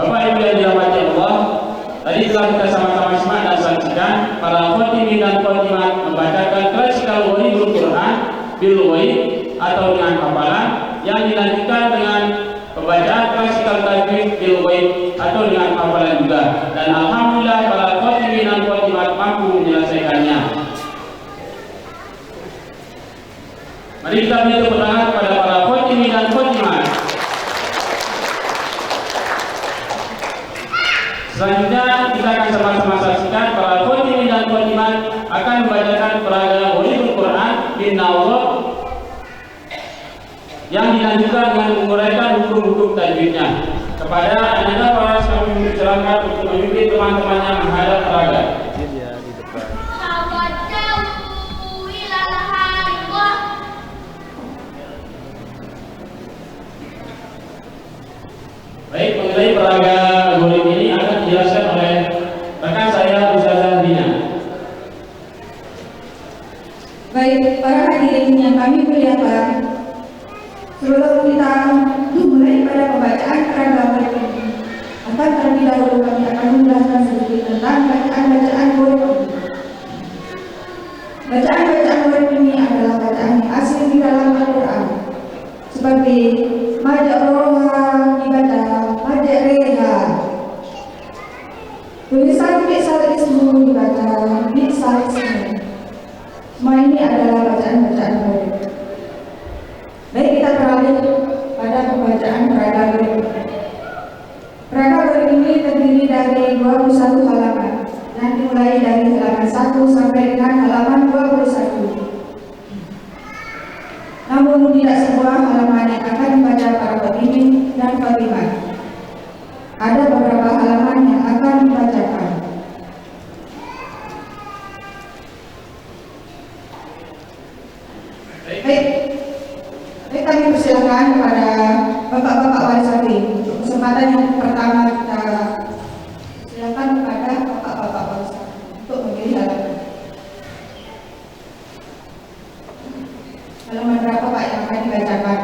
Bapak Ibu yang dirahmati Allah, tadi telah kita sama-sama simak dan saksikan para khotimin dan khotimat membacakan klasikal gharibul Quran bil ghaib atau dengan hafalan yang dilanjutkan dengan pembacaan klasikal tajwid bil ghaib atau dengan hafalan juga. Dan alhamdulillah para khotimin dan khotimat mampu menyelesaikannya. Mari kita beri tepuk tangan kepada para khotimin dan khotimat. Selanjutnya kita akan sama-sama saksikan para khotimin dan khotimat akan membacakan peraga gharibul Quran bin Nawab yang dilanjutkan dengan menguraikan hukum-hukum tajwidnya. Kepada anda para kami mencerahkan untuk memimpin teman-temannya menghadap peraga. Baik, mengenai peraga gharib ini akan dijelaskan oleh rekan saya Ustazah Dina. Baik, para hadirin yang kami muliakan, sebelum kita mulai pada pembacaan peraga gharib ini, akan terlebih dahulu kami akan menjelaskan sedikit tentang bacaan-bacaan gharib ini. Bacaan-bacaan gharib ini adalah bacaan yang asli di dalam Al-Quran, seperti majroha dibaca majreha, tulisan bi'sal ismu dibaca bi'sal ismu. Semua ini adalah bacaan-bacaan gharib. Baik, kita beralih pada pembacaan peraga gharib. Peraga gharib ini terdiri dari 21 halaman dan dimulai dari halaman 1 sampai dengan halaman 21. Namun tidak semua halaman yang akan dibaca para khotimin dan khotimat. Ada beberapa halaman yang akan dibacakan. Baik, kami persilakan kepada bapak-bapak Warisati untuk kesempatan yang pertama. Kita silakan kepada bapak-bapak Warisati untuk memilih halaman. Halaman berapa Pak yang akan dibacakan?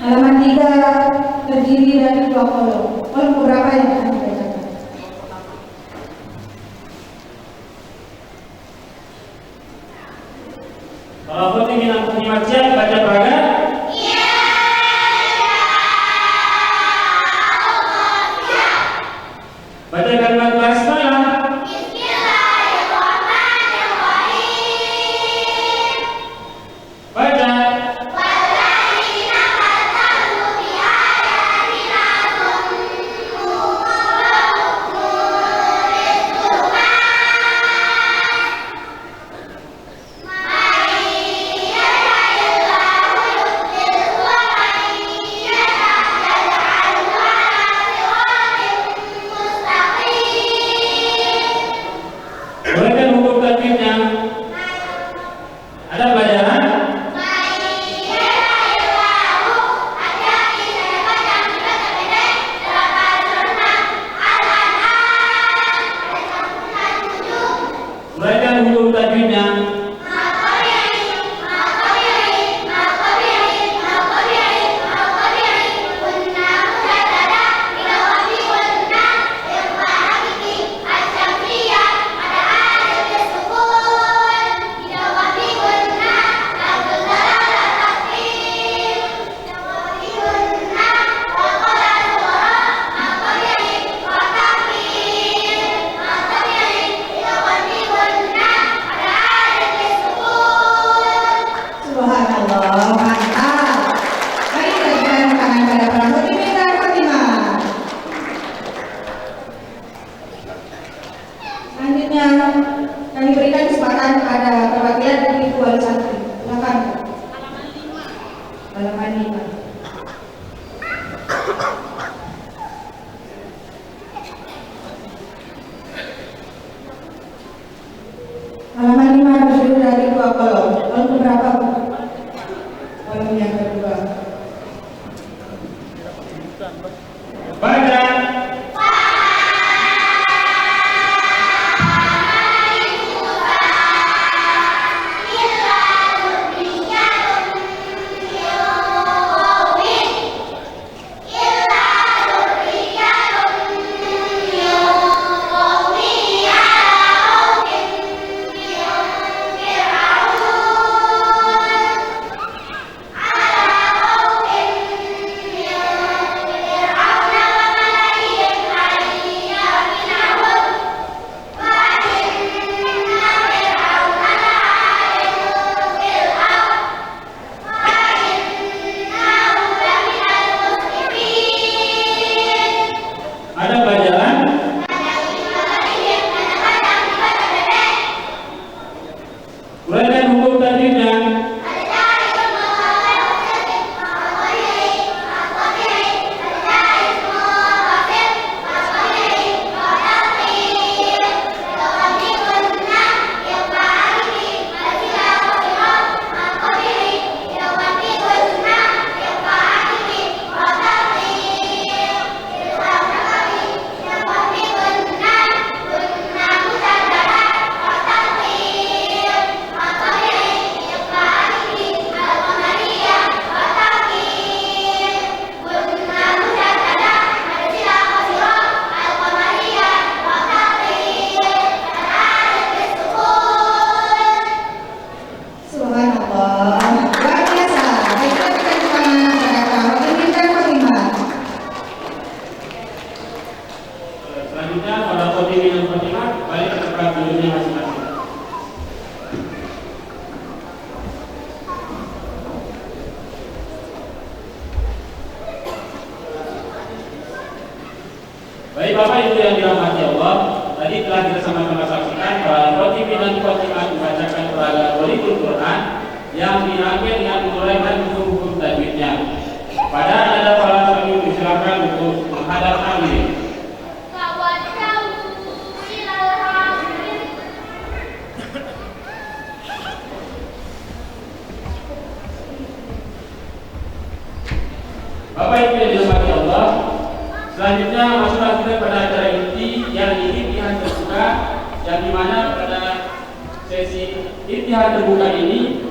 Halaman 3 terdiri dari 2 kolom. Kolom berapa yang akan dibacakan? Para khotimin dan khotimat siap baca peraga? Baca kalimat basmalah. Baca. Baik Bapak Ibu yang dirahmati Allah, tadi telah kita sama-sama saksikan para khotimin dan khotimah membacakan peragaan Gharibul Quran yang diakhiri dengan menguraikan hukum tajwidnya. Pada ada para kami disilakan untuk menghadap amin. Bapak Ibu yang dirahmati Allah, selanjutnya masuklah kita pada acara inti yang imtihan terbuka, yang dimana pada sesi imtihan terbuka ini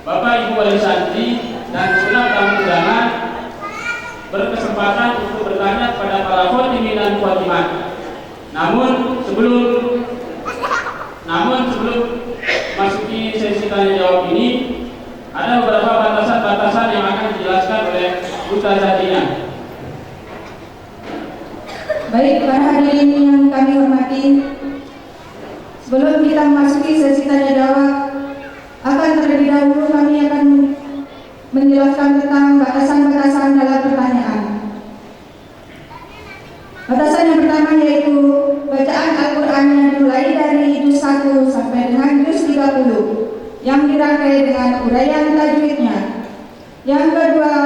Bapak Ibu wali santri dan segenap tamu undangan berkesempatan untuk bertanya kepada para khotimin dan khotimah. Namun sebelum masuki sesi tanya jawab ini, ada beberapa batasan-batasan yang akan dijelaskan oleh Ustazah Dina. Baik para hadirin yang kami hormati, sebelum kita memasuki sesi tanya jawab, akan terlebih dahulu kami akan menjelaskan tentang batasan-batasan dalam pertanyaan. Batasan yang pertama yaitu bacaan Al-Quran yang dimulai dari juz 1 sampai dengan juz 30 yang dirangkai dengan uraian tajwidnya. Yang kedua,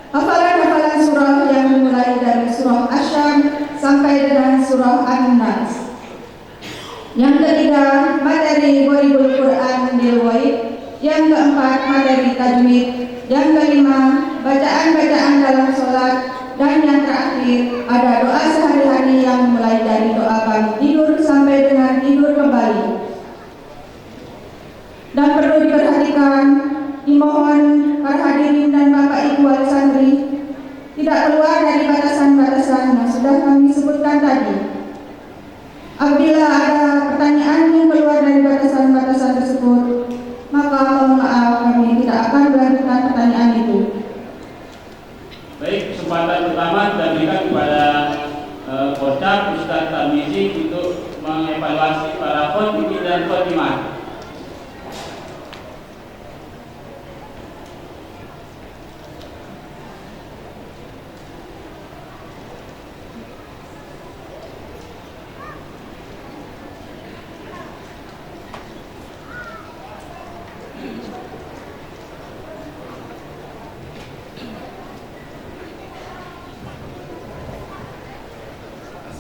hafalan-hafalan surah yang dimulai dari surah Asy-Syams sampai dengan surah An-Nas. Yang ketiga, materi Gharibul Quran bil Ghaib. Yang keempat, materi tajwid. Yang kelima, bacaan-bacaan dalam sholat. Dan yang terakhir, ada doa sehari-hari yang mulai dari doa bangun tidur sampai dengan tidur kembali. Dan perlu diperhatikan, dimohon para hadirin dan Bapak Ibu wali santri tidak keluar dari batasan-batasan yang sudah kami sebutkan tadi. Apabila ada pertanyaan yang keluar dari batasan-batasan tersebut, maka mohon maaf kami tidak akan melanjutkan pertanyaan itu. Baik, kesempatan pertama kita berikan kepada Ustaz Tarmizi untuk mengevaluasi para khotimin dan khotimah.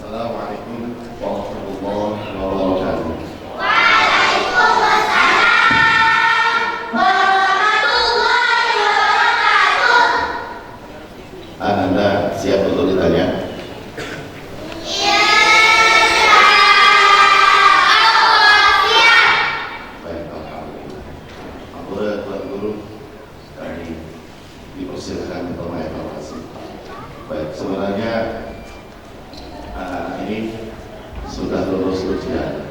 Assalamualaikum warahmatullahi wabarakatuh. Anda siap untuk ditanya? Baik, alhamdulillah. Apabila Tuan Guru kami dipersilakan untuk mengevaluasi. Baik, sebenarnya anak ini sudah lulus ujian,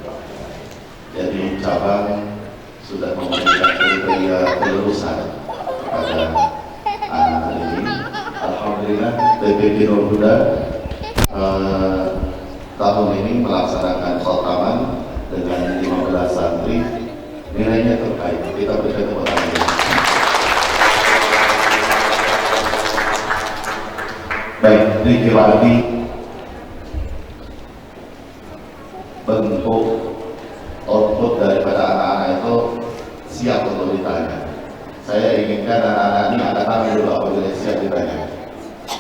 jadi cabang sudah memberikan kriteria kelulusan kepada anak ini. Alhamdulillah TPB Nur Huda tahun ini melaksanakan khotaman dengan 15 santri, nilainya terkait. Kita berikan tepuk tangan. Baik, dikirati bentuk output daripada anak-anak itu siap untuk ditanya. Saya inginkan anak-anak ini angkat tangan dulu apabila siap ditanya.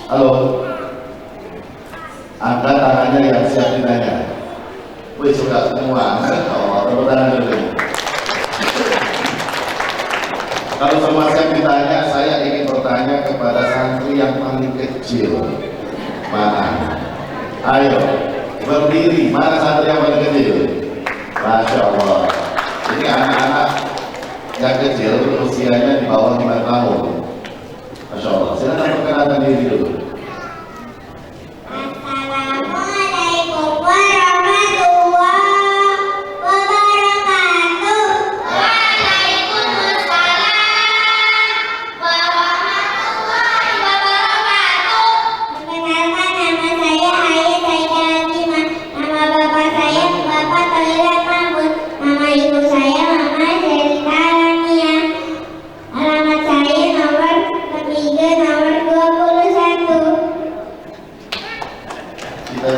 Halo, angkat tangannya yang siap ditanya. Wih, sudah semua. Oh, tepuk tangan dulu. Kalau semua siap ditanya, saya ingin bertanya kepada santri yang paling kecil. Mana? Ayo. Berdiri, mana santri yang paling kecil? Masya Allah. Ini anak-anak yang kecil, usianya di bawah 5 tahun. Masya Allah. Silakan perkenalkan diri dulu. Assalamualaikum warahmatullahi wabarakatuh. Waalaikumsalam warahmatullahi wabarakatuh. Perkenalkan, nama saya Hayat Saidah Latifah. Nama bapak saya Bapak Toilet Mahmud. Nama ibu saya Mama Zerita Rania. Alamat saya nomor 3 nomor 21. Kita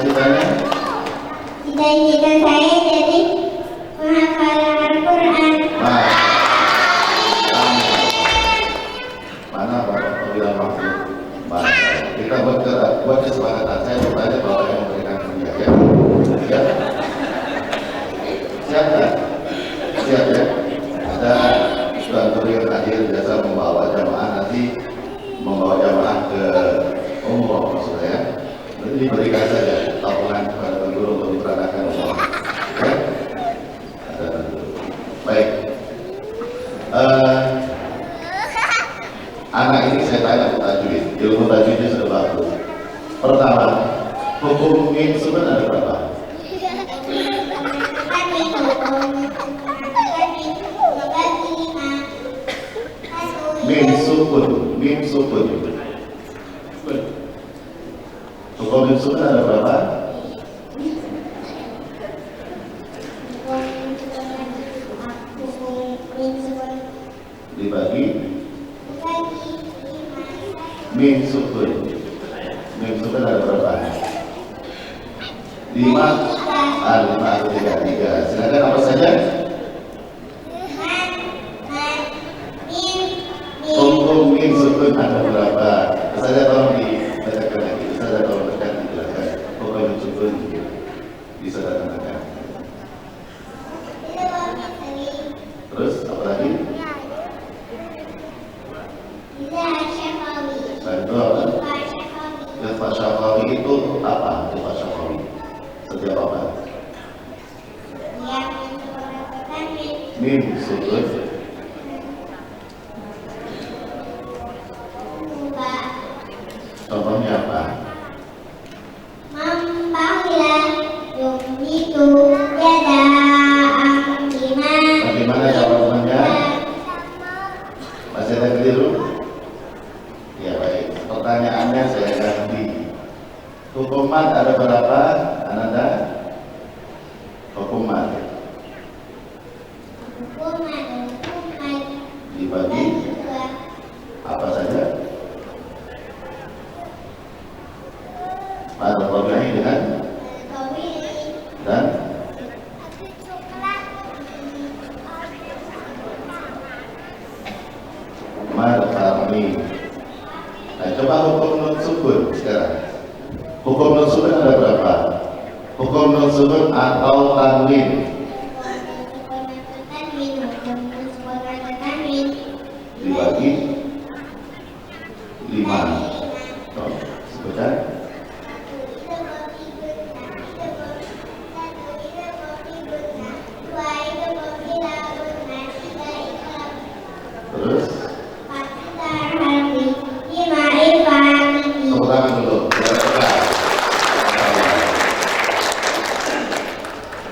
kita buat kesepakatan. Saya bertanya Bapak yang memberikan hadiah ya. Ya. Siap kan? Siap ya. Ada Ustaz Nuri yang hadir biasa membawa jamaah ke umroh maksudnya ya. Nanti diberikan saja tabungan kepada guru untuk diperanakan umroh. Ya. Baik. Anak ini saya tanya untuk tajwid. Ilmu tajwidnya sudah bagus. Pertama, hukum min sukun ada berapa? Min sukun. Hukum min sukun ada berapa? Dibagi min sukun. Min sukun ada berapa? 5 atau 3. Silakan apa saja? Hukum min sukun ada berapa? Saya tolong dibacakan lagi. Saya tolong tekan dijelaskan. Hukum min sukun bisa datangkan. Terus apa lagi? Itu apa? Ilfah syafawi itu apa? Ilfah syafawi setiap apa? Min sukun. Contohnya apa? Bagaimana jawabannya? Masih ada keliru? Ya baik. Pertanyaannya saya ganti. Hukuman ada berapa? Ananda? Hukuman dibagi apa saja? Pada problemnya dengan dan marfami. Nah, coba hukum nun sukun sekarang. Hukum nun sukun ada berapa? Hukum nun sukun atau tanwin dibagi 5. Sebutkan. Terus tepuk tangan dulu.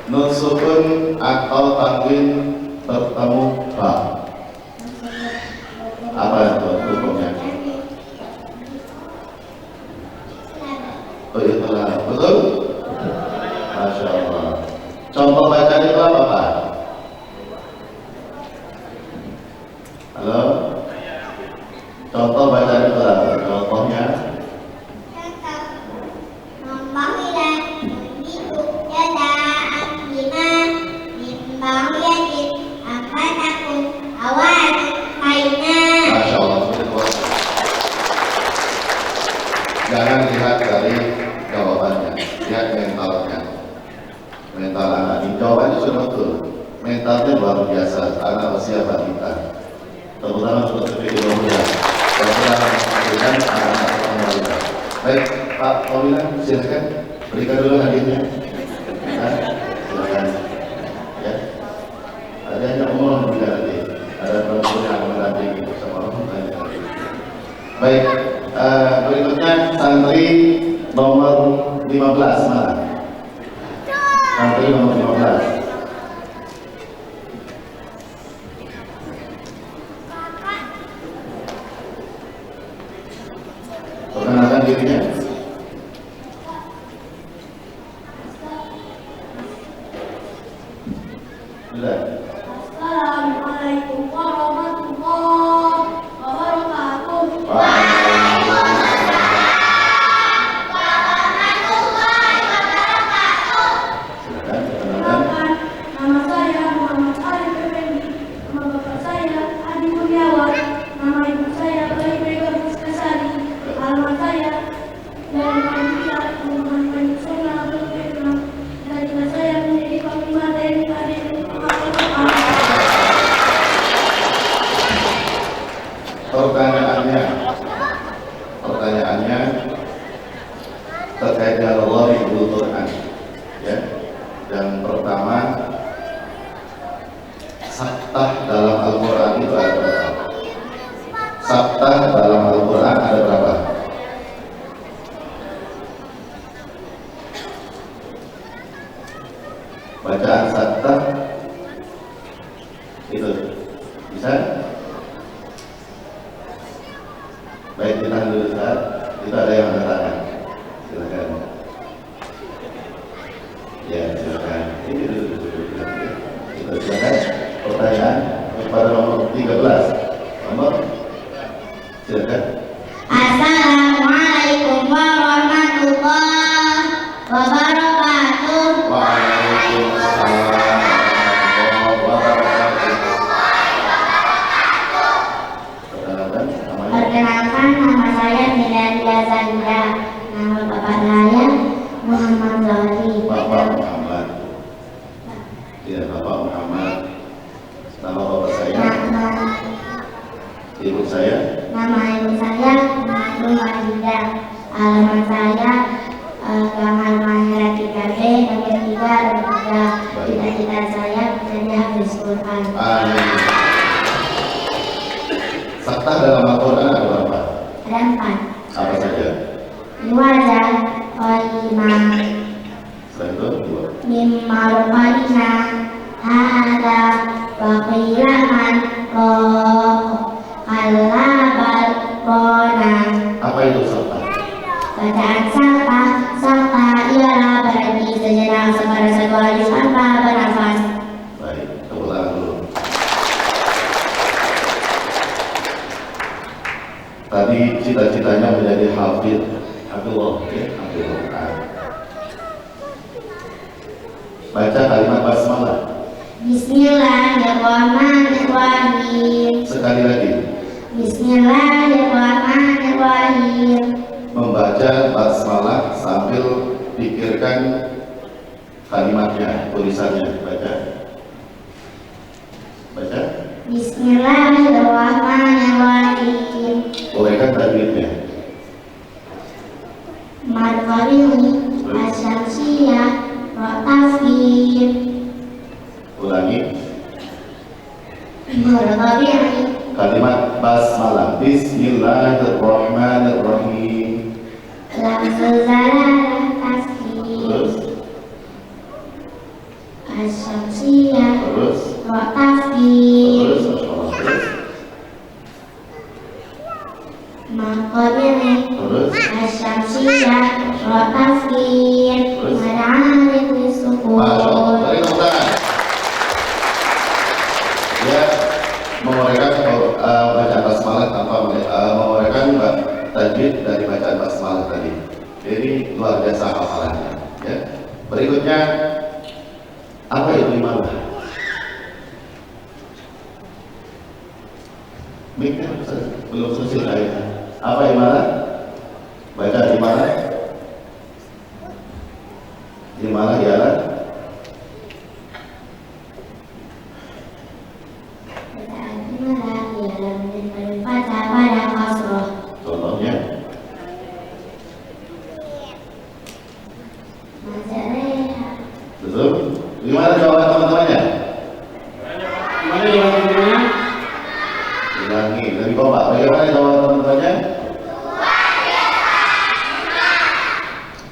Nun sukun atau tanwin bertemu ba. Apa itu hukumnya? Oh itulah betul. Masya Allah. Contoh bacaan itu apa Pak? Halo? Contoh bacaan itu apa? Contohnya? Masya Allah. Jangan lihat dari jawabannya, lihat mentalnya. Mental anak ini jawabannya sudah betul. Mentalnya luar biasa. Anak usia balita. Terutama seperti itu muda. Terutama memberikan anak-anak balita. Baik, Pak Paulina, silakan berikan dulu hadiahnya. Silakan. Ya. Ada yang umur juga nanti. Ada perempuan yang mendampingi bersama orang lain. Baik, berikutnya santri nomor 15 mana? Santri nomor 15. Perkenalkan dirinya. Assalamualaikum warahmatullahi wabarakatuh. Nama saya Muhammad Arif Effendi. Nama bapak saya Adi Kurniawan. Nama ibu saya Bayi Mega Pustasari. Alamat saya pertanyaannya terkait dengan Allah di Quran. Ya. Yang pertama, sabta dalam Al-Quran itu ada berapa? Sabta dalam Al-Quran ada berapa? Bacaan sabta itu bisa? Baik, ditahan dulu Ustaz. Itu ada yang angkat tangan. Silakan. Ya, silakan. Ini dulu. Kita silakan. Pertanyaan kepada nomor 13. Nomor, silakan. Assalamualaikum warahmatullahi wabarakatuh. Waalaikumsalam warahmatullahi wabarakatuh. Perkenalkan, nama saya Miladia Zahira. Nama bapak saya Muhammad Zahri. Bapak Muhammad. Ya, Bapak Muhammad. Nama bapak saya. Ibu saya. Nama ibu saya Nur Mahida. Alamat saya Gang Mahira 3B, Bagian 3, dan 3. Cita-cita saya menjadi hafiz Quran. Amin. Sabta dalam Al-Quran ada berapa? Ada 4. Apa saja? Iwaja, Qalimah, Selain itu, 2. Mimma Rupalina, Hada, Waqilaman, Roh, Kalabal, Rona. Apa itu sabta? Bacaan sapa, sapa ialah berhenti sejenak sepada satu hadis tanpa bernafas. Baik, tepuk tangan dulu. Tadi cita-citanya menjadi hafid. Abdullah, ya, Abdullah. Baca kalimat basmalah. Bismillahirrahmanirrahim. Sekali lagi. Bismillahirrahmanirrahim. Membaca basmalah sambil pikirkan kalimatnya, tulisannya. Baca. Baca. Bismillahirrahmanirrahim. Bolehkan tajwidnya. Marqalini asyamsiyah rotafir. Ulangi. Marqalini Kalimat basmalah. Bismillahirrahmanirrahim. langsung zalalah tasbih. Terus. Asyamsiyah Terus. rotafir. Terus. Terus. Marqalini Terus. asyamsiyah rotafir. Ma'arif Masya Allah. disukun. Beri tepuk tangan. Ya, menguraikan bacaan basmalah tanpa menguraikan tajwid dari bacaan basmalah tadi. Jadi luar biasa hafalannya. Ya. Berikutnya, apa itu imalah? Mikir belum selesai. Apa imalah? Baca imalah. Imalah ialah Bacaan imalah ialah menjadi baca pada kasroh. contohnya. Majareha. Betul? Gimana jawaban teman-temannya? Gimana jawabannya? Ulangi, lebih kompak. Bagaimana jawaban teman-temannya?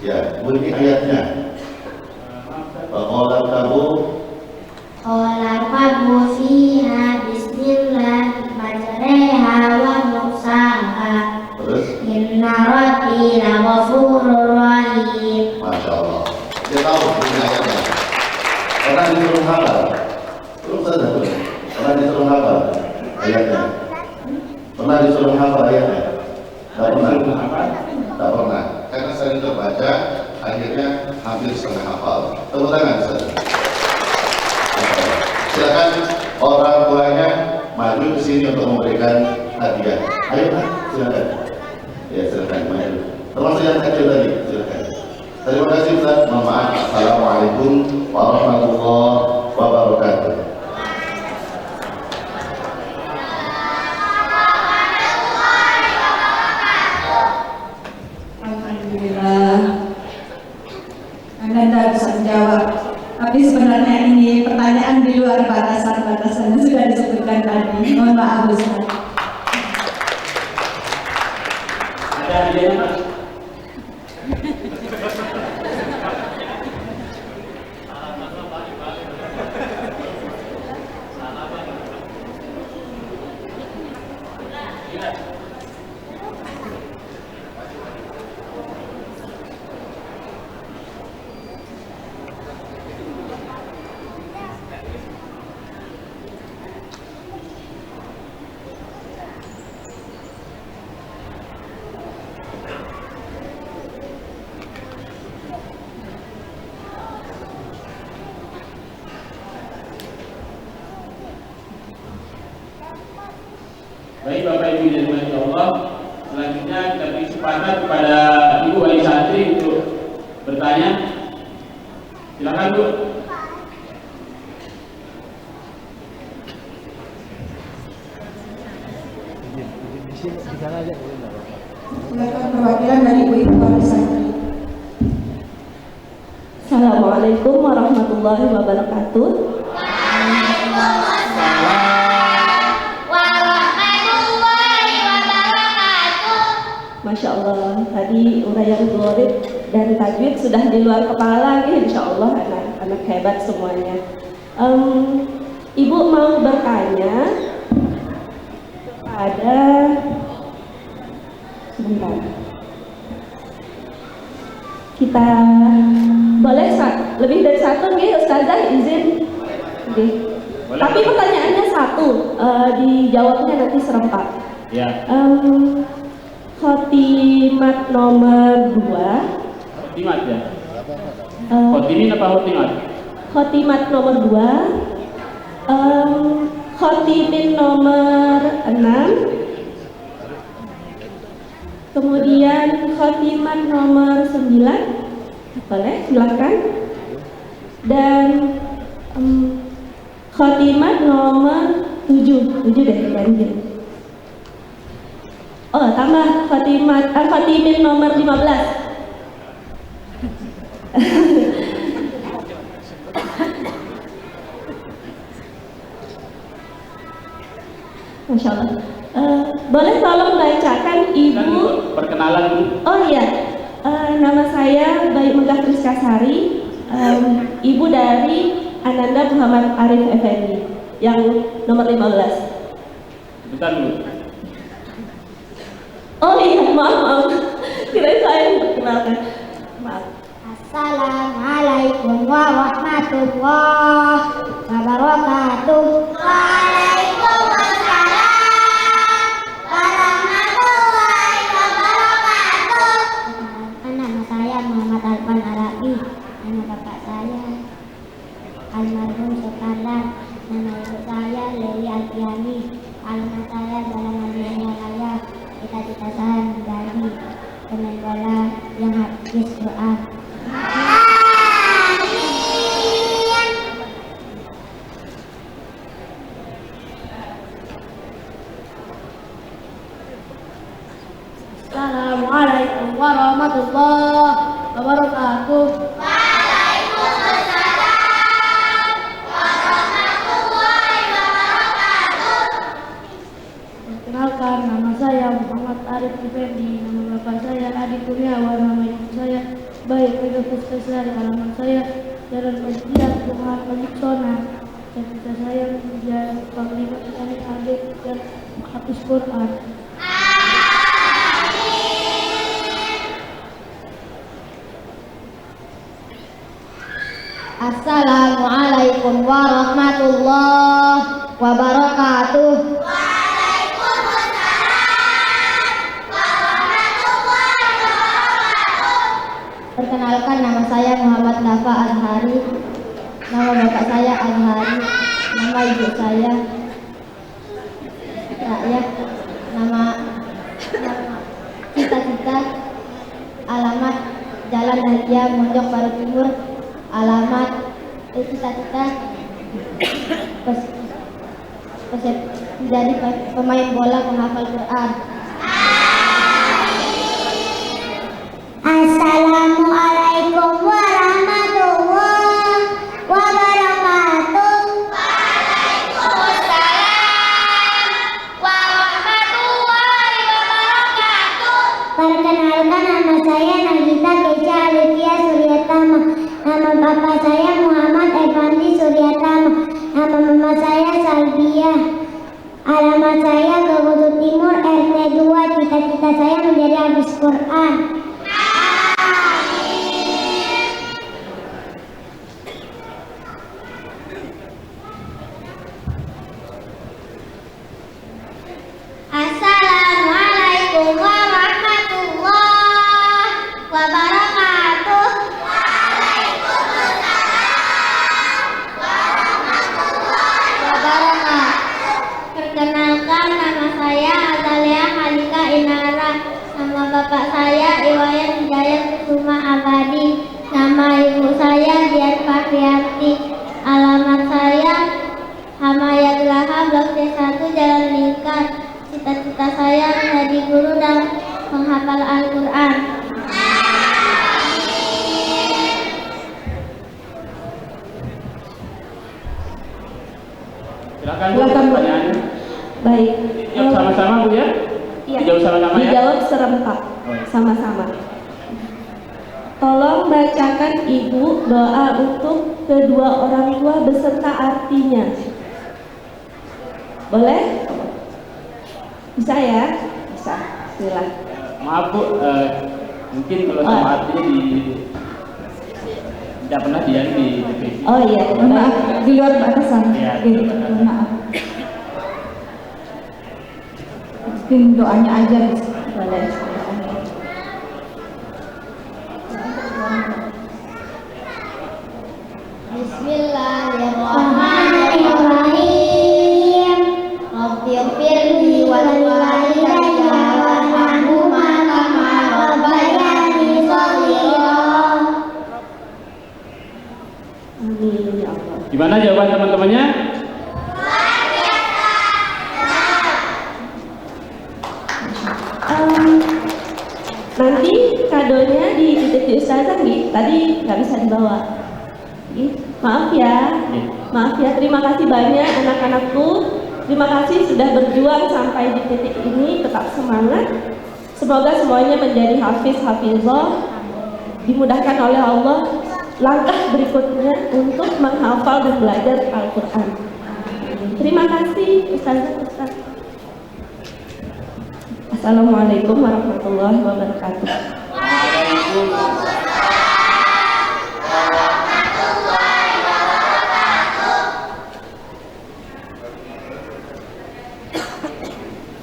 Ya, bunyi ayatnya. Faqala tabu Qala qabu fiha bismillah majreha wa mursaha. terus, Inna rabbi laghafurur rahim. Masya Allah. Dia tahu bunyi ayatnya. Pernah disuruh hafal? Belum saja belum. Pernah disuruh hafal ayatnya? Pernah disuruh hafal ayatnya? Tidak pernah. Tidak pernah. Karena sering terbaca, akhirnya hampir setengah hafal. Tepuk tangan, Ustaz. Silakan orang tuanya maju ke sini untuk memberikan hadiah. Ayo, Pak, silakan. Ya, silakan maju. Termasuk yang kecil tadi, silakan. Terima kasih, Ustaz. Mohon maaf. Assalamualaikum warahmatullahi wabarakatuh. Tapi sebenarnya ini pertanyaan di luar batasan-batasan yang sudah disebutkan tadi. Mohon maaf Ustaz. Ada hadiahnya Pak? Baik Bapak Ibu yang dirahmati Allah, selanjutnya kita beri kesempatan kepada Ibu Wali Santri untuk bertanya. Silakan Bu. Silakan perwakilan dari Ibu Wali Santri. Assalamualaikum warahmatullahi wabarakatuh. Masya Allah, tadi uraian Gharid dan tajwid sudah di luar kepala lagi, Insya Allah anak-anak hebat semuanya. Ibu mau bertanya kepada, sebentar, kita boleh lebih dari satu nih Ustazah izin. Nggih. Tapi pertanyaannya satu, dijawabnya nanti serempak. Ya. Khotimat nomor 2. Khotimat ya. Khotimin apa khotimat? Khotimat nomor 2. Khotimin nomor 6. Kemudian khotimat nomor 9. Boleh, silakan. Dan khotimat nomor 7 deh ganjil. Oh, tambah khotimin nomor 15. Masya Allah. Boleh tolong bacakan Ibu. Perkenalan dulu. Oh iya, nama saya Baik Megah Triskasari, Ibu dari Ananda Muhammad Arif Effendi, yang nomor 15. Bentar dulu. Oh iya, maaf. Kirain saya yang perkenalkan. Maaf. Assalamualaikum warahmatullahi wabarakatuh. Waalaikumsalam warahmatullahi wabarakatuh. Nama saya Muhammad Alpan Arabi. Nama bapak saya almarhum Soekarlan. Nama ibu saya Leli Alfiani. Alamat saya Jalan Alfiani Raya. Cita-cita saya menjadi pemain bola yang habis doa. Assalamualaikum warahmatullahi wabarakatuh. Perkenalkan, nama saya Muhammad Arif Effendi, nama bapak saya Adi Kurniawan, nama ibu saya Baik Megah Triskasari, alamat saya Jalan Pendidikan Tuhan Peniksona. Cita-cita saya menjadi panglima TNI AD dan hafiz Quran. Assalamualaikum warahmatullahi wabarakatuh. Perkenalkan, nama saya Muhammad Nafa Azhari. Nama bapak saya Azhari. Nama ibu saya Raya. Nama cita-cita, alamat Jalan Dahlia Monjok Baru Timur. Alamat cita-cita menjadi pemain bola penghafal Quran. Assalamualaikum warahmatullahi wabarakatuh. nama saya Nagita Keisha Alifia Suryatama. Nama bapak saya Muhammad Evandi Suryatama. Nama mama saya Salbia. Alamat saya Gogodo Timur RT 2. Cita-cita saya menjadi hafiz Quran. Assalamualaikum warahmatullahi wabarakatuh. Perkenalkan, nama saya Azalia Halika Inara. Nama bapak saya Iwayan Hidayat Kusuma Abadi. Nama ibu saya Dian Fahriyati. Alamat saya Hamaya Geraha Blok C1 Jalan Lingkar. Cita-cita saya menjadi guru dan menghafal Al-Quran. Silakan Bu, pertanyaannya. Baik. Dijawab sama-sama Bu ya? Iya. Dijawab sama-sama ya? Dijawab serentak, sama-sama. Tolong bacakan Ibu doa untuk kedua orang tua beserta artinya. Boleh? Bisa ya? Bisa. Bismillah. Maaf Bu, mungkin kalau sama artinya tidak pernah di TV. Oh iya. Maaf, di luar batasan. Iya, Oke, maaf. Mungkin doanya aja bisa. Boleh. Bismillahirrahmanirrahim. Rabbighfirli wa liwalidayya warhamhuma kama rabbayani shaghira. Amin ya Allah. Gimana jawaban teman-temannya? Nanti kadonya dititip di Ustazah nih. Tadi nggak bisa dibawa. Maaf ya. Maaf ya. Terima kasih banyak anak-anakku. Terima kasih sudah berjuang sampai di titik ini. Tetap semangat. Semoga semuanya menjadi hafiz-hafizah. Dimudahkan oleh Allah langkah berikutnya untuk menghafal dan belajar Al-Quran. Terima kasih Ustazah. Assalamualaikum warahmatullahi wabarakatuh.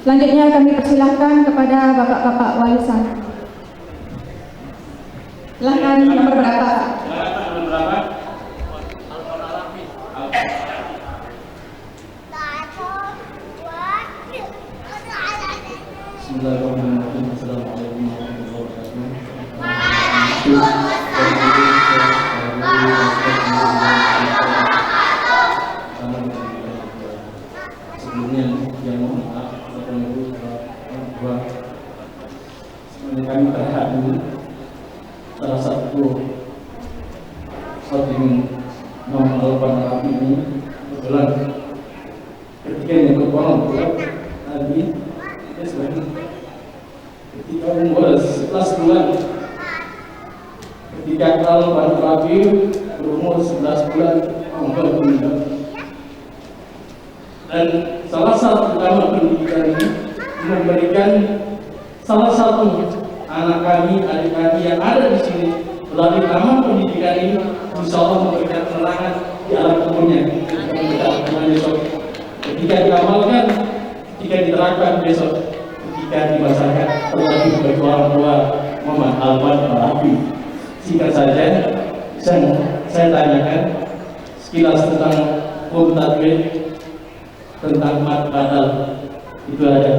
Selanjutnya kami persilahkan kepada bapak-bapak warisan. Silahkan nomor berapa? Silakan nomor berapa? Bismillahirrahmanirrahim. Assalamualaikum warahmatullahi wabarakatuh. Sebelumnya yang mohon maaf kepada ibu orang tua. Sebenarnya kami terharu salah satu shopping nomor Al-Quran ini kebetulan ketika yang berkorong tadi ketika umur 11 bulan, ketika Al-Quran terakhir berumur 11 bulan meninggal. Dan salah satu utama pendidikan ini memberikan salah satu anak kami, adik kami yang ada di sini melalui taman pendidikan ini, insya Allah memberikan penerangan di alam umumnya ketika diamalkan, ketika diterapkan besok, ketika dimasyarakat, terlebih bagi orang tua Muhammad Al-Fatih. Singkat saja, saya tanyakan sekilas tentang tajwid, tentang mad badal. Itu aja.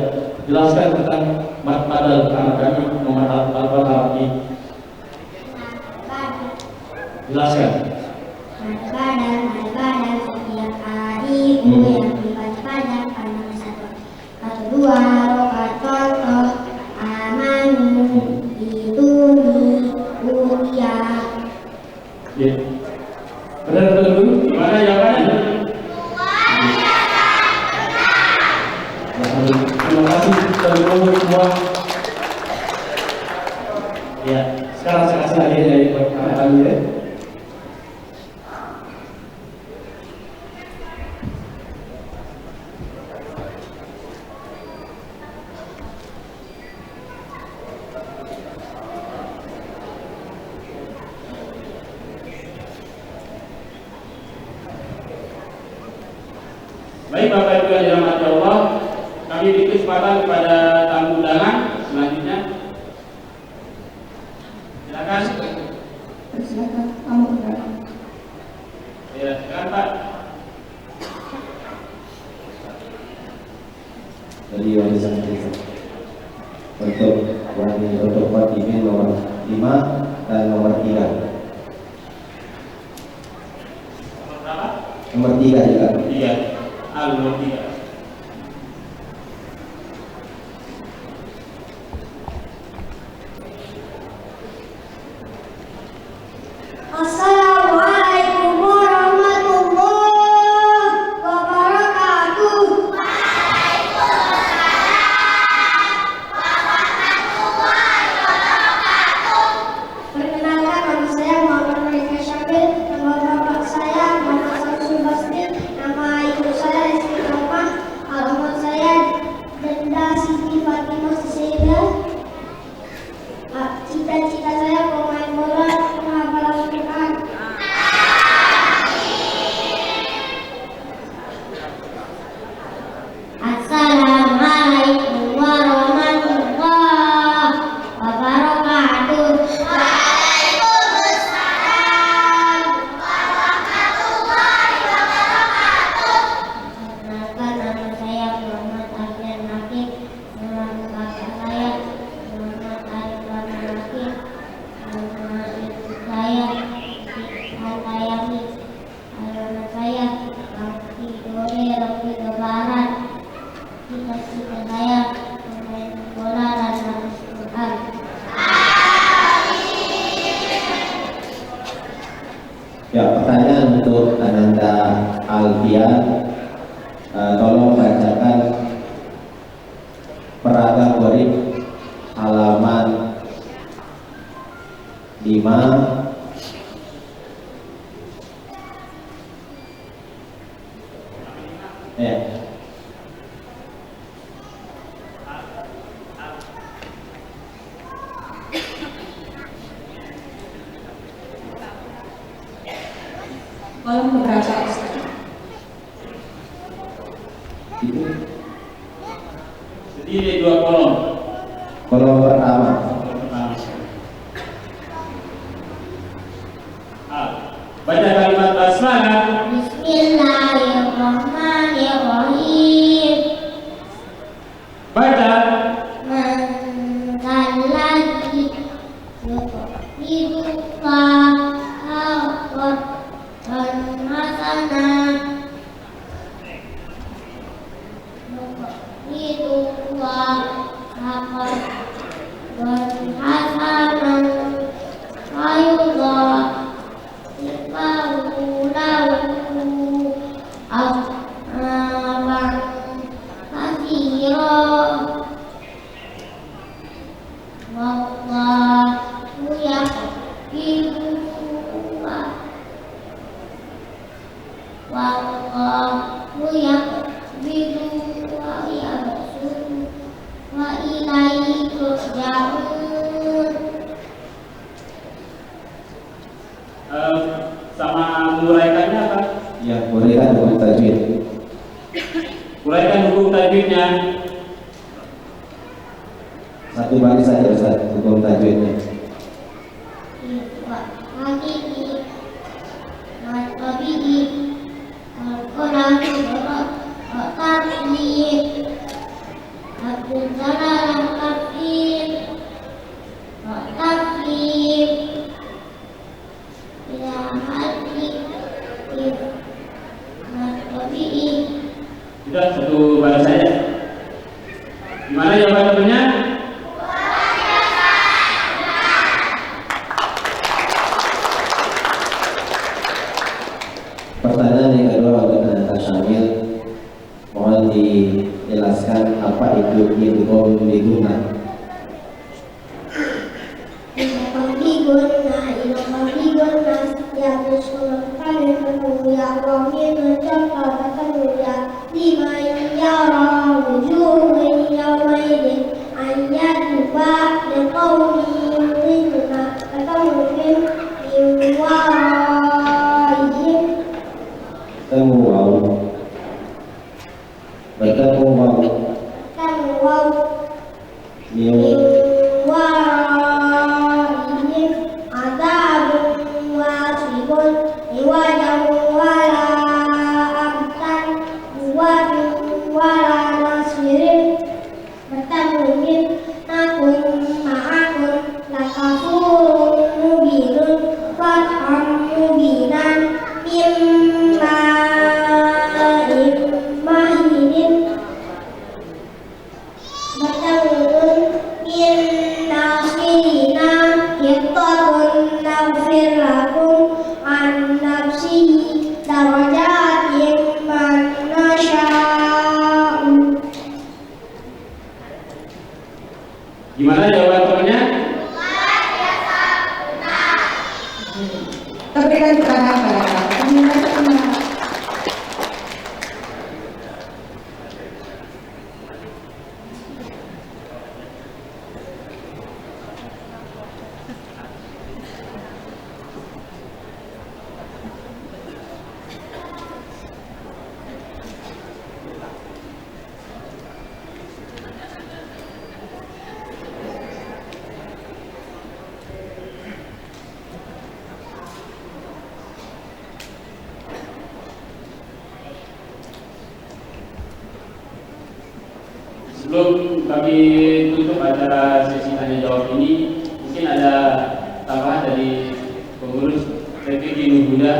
Jelaskan tentang mad badal anak kami Muhammad Al-Fatih. Jelaskan. Mad badal setiap hari yang dibaca pada panjang satu dua rokaat contoh amanu dituni uya. Ya. Benar dulu. Gimana jawabannya? Terima kasih teman-teman semua. Ya, sekarang saya kasih hadiah dari anak kami ya. Baik Bapak Ibu yang dirahmati Allah, kami beri kesempatan kepada tamu undangan selanjutnya. Silakan. Silakan kamu undangan. Ya, silakan Pak. Dari warisan desa untuk Fatime nomor 5 dan nomor 3. Berapa? Nomor 3 juga. Iya. Nomor 3. Assalamualaikum warahmatullahi wabarakatuh. Perkenalkan, nama saya Muhammad Rika Syamil, nama bapak saya Muhammad Samsul Basri, nama ibu saya Istiqomah, alamat saya Denda Siti Fatimah Sisela. Cita-cita saya pemain bola, penghafal Al-Quran. Assalamualaikum warahmatullahi wabarakatuh. Waalaikumsalam warahmatullahi wabarakatuh. Perkenalkan, nama saya Muhammad Alfian Nakib, nama kakak saya Muhammad Alfian Nakib, nama ibu saya Al-Tayami, alamat saya Bakti Dore Rofi Lebaran. Cita-cita saya pemain bola dan hafiz Quran. Ya, pertanyaan untuk Ananda Alfian, tolong bacakan peraga Qorib halaman 5. Ya. Kolom keberapa Ustaz? Itu Jadi ada 2 kolom. kolom pertama. Baca kalimat basmalah. Bismillahirrahmanirrahim. Baca. Mengkaladhi yuqridullaha qardan hasanah. Yuqridullaha qardan hasanah. Fayudha'ifahu lahu ad'afan katsira. Wallahu yaqdiru wallahu yaqdiru wa yabsutu wa ilaihi turja'un. Sama menguraikannya apa? Ya, uraikan hukum tajwid. Uraikan hukum tajwidnya. Satu baris saja Ustaz, hukum tajwidnya. Hakiki Matabi'i Al-Quran Al-Tafsir Abdul Jalal Al-Tafsir Al-Tafsir Ila Hadri Matabi'i. Sudah satu baris saja. Gimana jawabannya? Pertanyaan yang kedua untuk Ananda Syamil, mohon dijelaskan apa itu idgham bigunnah. kunna ila qalbina ya Rasul kami penuh ya Rahim menjaga bertemu ya liman yara wujuhun yawmaidin ayyatuba liqawmi yuriduna atawuhim min waraihim min waraihim adabun wasibun iwajan wala amtan buwatun wala nasirin bertamuhim nakun ma'akun lakafurun mubinun fatham mubinan mimma mahinin bertamuhim min nasirina hittatun nafir lakum an nafsihi darajatin man nasya'u. Gimana jawaban temannya? Kita berikan kepada teman-teman. Sebelum kami tutup acara sesi tanya jawab ini, mungkin ada tambahan dari pengurus PPG Nuhuda.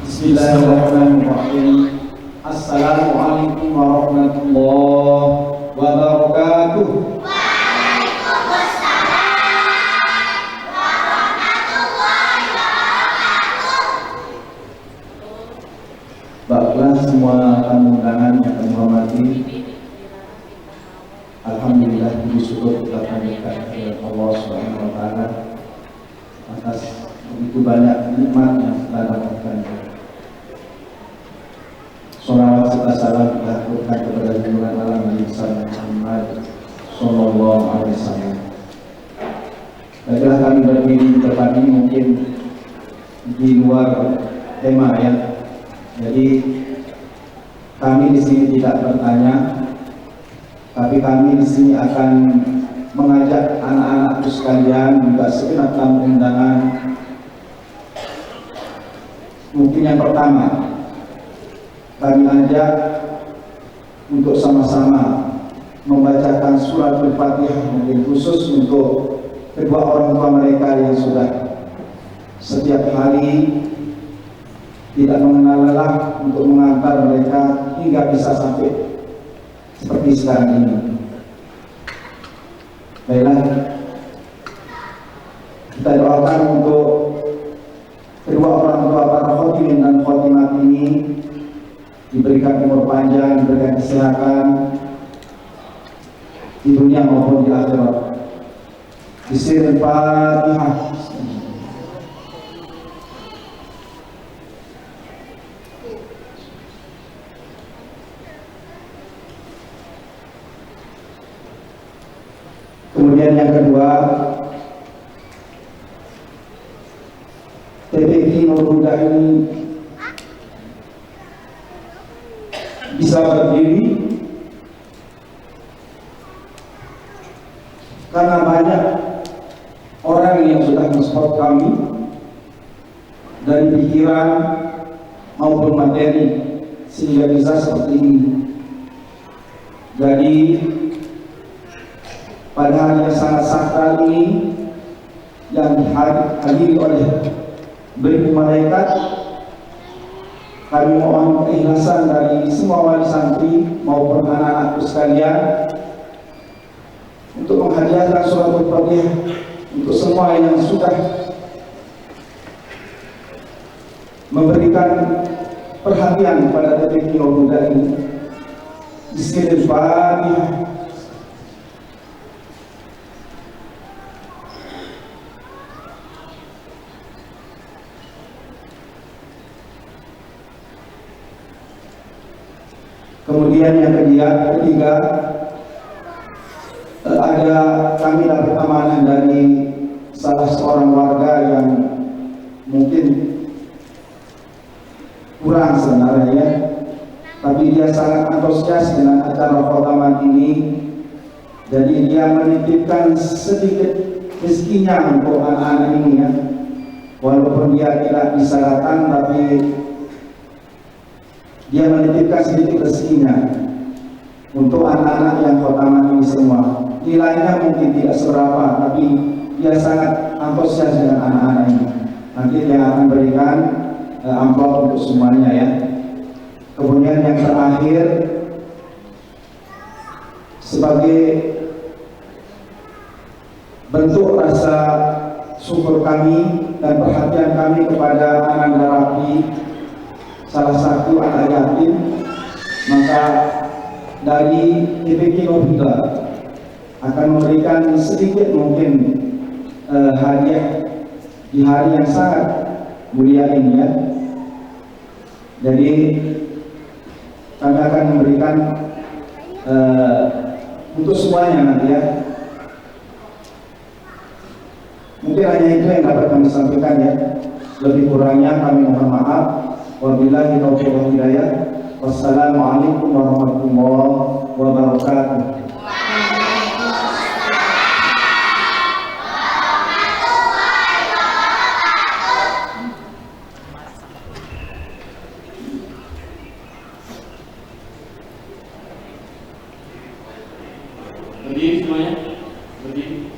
Bismillahirrahmanirrahim. Assalamualaikum warahmatullahi wabarakatuh. Baiklah semua tamu undangan yang kami hormati, alhamdulillah puji syukur kita panjatkan kepada Allah Subhanahu wa taala atas begitu banyak nikmat yang telah dapatkan. Sholawat serta salam kita haturkan kepada junjungan alam Nabi Muhammad sallallahu alaihi wasallam. Baiklah, kami berdiri di tempat ini mungkin di luar tema ya. Jadi kami di sini tidak bertanya, tapi kami di sini akan mengajak anak-anakku sekalian juga segenap tamu undangan. Mungkin yang pertama kami ajak untuk sama-sama membacakan surat Al-Fatihah, mungkin khusus untuk kedua orang tua mereka yang sudah setiap hari tidak mengenal lelah untuk mengantar mereka hingga bisa sampai seperti sekarang ini. Baiklah, kita doakan untuk kedua orang tua para khotimin dan khotimat ini diberikan umur panjang, diberikan kesehatan di dunia maupun di akhirat. Bismillahirrahmanirrahim. Kemudian yang kedua, PPG Nuhuda ini bisa berdiri karena banyak orang yang sudah mensupport kami dari pikiran maupun materi sehingga bisa seperti ini. Jadi pada hari yang sangat sakral ini yang dihadiri oleh beribu malaikat, kami mohon keikhlasan dari semua wali santri maupun anak-anakku sekalian untuk menghadiahkan surat Al-Fatihah untuk semua yang sudah memberikan perhatian pada TPQ muda ini. Bismillahirrahmanirrahim. Kemudian yang ketiga, kami dapat amanah dari salah seorang warga yang mungkin kurang sebenarnya, tapi dia sangat antusias dengan acara khotaman ini. Jadi dia menitipkan sedikit rezekinya untuk anak-anak ini ya. Walaupun dia tidak bisa datang, tapi dia menitipkan sedikit rezekinya untuk anak-anak yang khotaman ini semua. Nilainya mungkin tidak seberapa, tapi dia sangat antusias dengan anak-anak ini. Nanti dia akan berikan amplop untuk semuanya ya. Kemudian yang terakhir, sebagai bentuk rasa syukur kami dan perhatian kami kepada Ananda Rafi, salah satu anak yatim, maka dari TPQ Nobila akan memberikan sedikit mungkin hadiah di hari yang sangat mulia ini ya. Jadi kami akan memberikan untuk semuanya nanti ya. Mungkin hanya itu yang dapat kami sampaikan ya. Lebih kurangnya kami mohon maaf. Wabillahi taufiq wal hidayah. Wassalamualaikum warahmatullahi wabarakatuh. Berdiri semuanya, berdiri.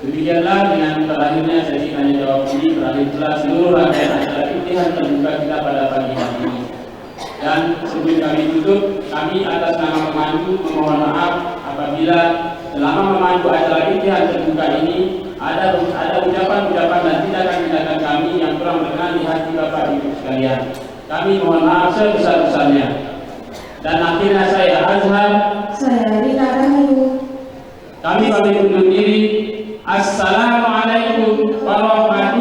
Demikianlah dengan terakhirnya sesi tanya jawab ini, berakhir pula seluruh rangkaian acara imtihan terbuka kita pada pagi hari ini. Dan sebelum kami tutup, kami atas nama pemandu memohon maaf apabila selama memandu acara imtihan terbuka ini ada ucapan-ucapan dan tindakan-tindakan kami yang kurang berkenan di hati Bapak Ibu sekalian. Kami mohon maaf sebesar-besarnya. Dan akhirnya saya Azhar, Saya Rina Rahayu. kami pamit undur diri. Assalamualaikum warahmatullahi